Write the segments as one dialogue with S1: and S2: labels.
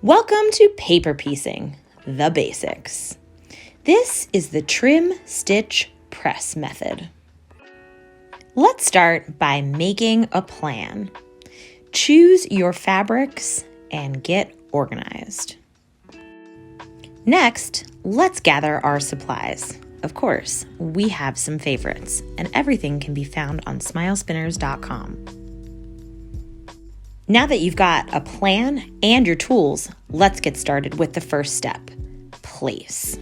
S1: Welcome to paper piecing, the basics. This is the trim, stitch, press method. Let's start by making a plan. Choose your fabrics and get organized. Next, let's gather our supplies. Of course, we have some favorites, and everything can be found on smilespinners.com. Now that you've got a plan and your tools, let's get started with the first step, place.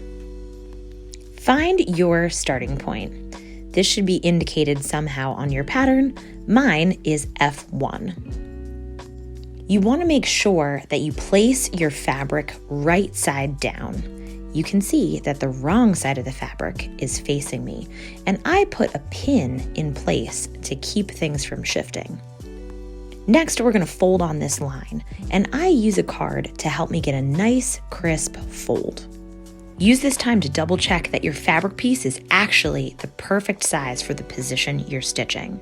S1: Find your starting point. This should be indicated somehow on your pattern. Mine is F1. You want to make sure that you place your fabric right side down. You can see that the wrong side of the fabric is facing me, and I put a pin in place to keep things from shifting. Next, we're going to fold on this line, and I use a card to help me get a nice, crisp fold. Use this time to double check that your fabric piece is actually the perfect size for the position you're stitching.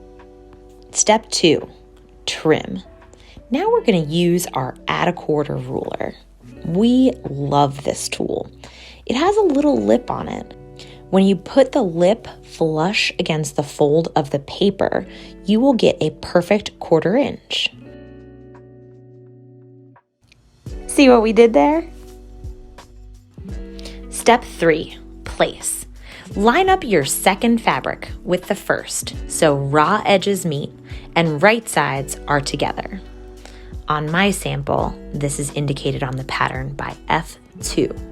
S1: Step 2, trim. Now we're going to use our add a quarter ruler. We love this tool. It has a little lip on it. When you put the lip flush against the fold of the paper, you will get a perfect 1/4 inch. See what we did there? Step 3, place. Line up your second fabric with the first, so raw edges meet and right sides are together. On my sample, this is indicated on the pattern by F2.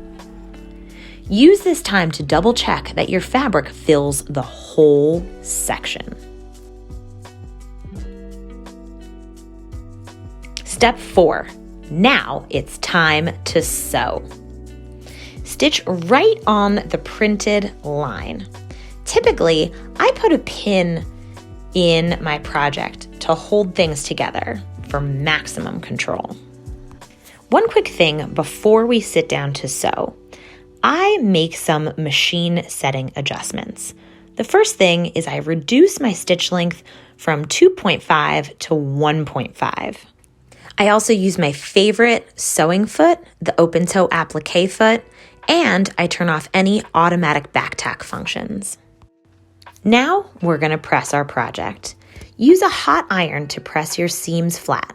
S1: Use this time to double check that your fabric fills the whole section. Step 4. Now it's time to sew. Stitch right on the printed line. Typically, I put a pin in my project to hold things together for maximum control. One quick thing before we sit down to sew. I make some machine setting adjustments. The first thing is I reduce my stitch length from 2.5 to 1.5. I also use my favorite sewing foot, the open toe applique foot, and I turn off any automatic back tack functions. Now we're going to press our project. Use a hot iron to press your seams flat.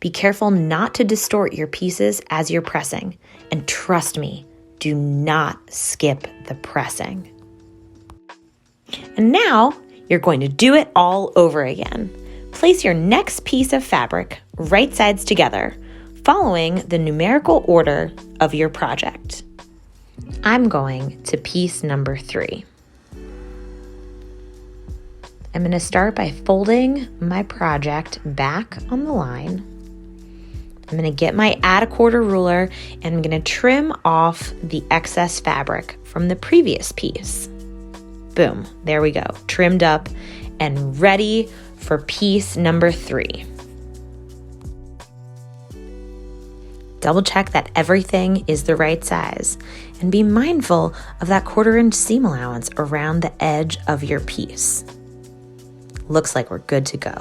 S1: Be careful not to distort your pieces as you're pressing, and trust me, do not skip the pressing. And now you're going to do it all over again. Place your next piece of fabric right sides together, following the numerical order of your project. I'm going to piece number 3. I'm going to start by folding my project back on the line. I'm going to get my add a quarter ruler and I'm going to trim off the excess fabric from the previous piece. Boom, there we go, trimmed up and ready for piece number 3. Double check that everything is the right size and be mindful of that 1/4 inch seam allowance around the edge of your piece. Looks like we're good to go.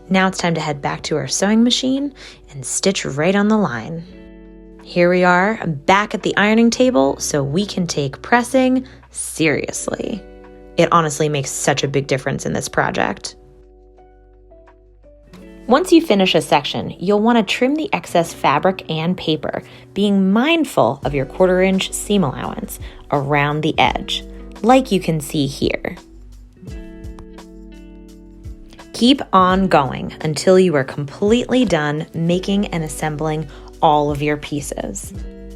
S1: Now it's time to head back to our sewing machine and stitch right on the line. Here we are back at the ironing table so we can take pressing seriously. It honestly makes such a big difference in this project. Once you finish a section, you'll want to trim the excess fabric and paper, being mindful of your 1/4 inch seam allowance around the edge, like you can see here. Keep on going until you are completely done making and assembling all of your pieces.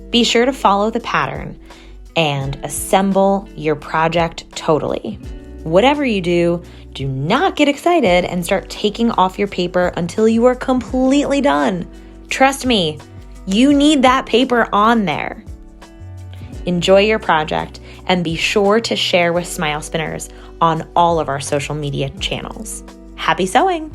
S1: Be sure to follow the pattern and assemble your project totally. Whatever you do, do not get excited and start taking off your paper until you are completely done. Trust me, you need that paper on there. Enjoy your project and be sure to share with Smile Spinners on all of our social media channels. Happy sewing!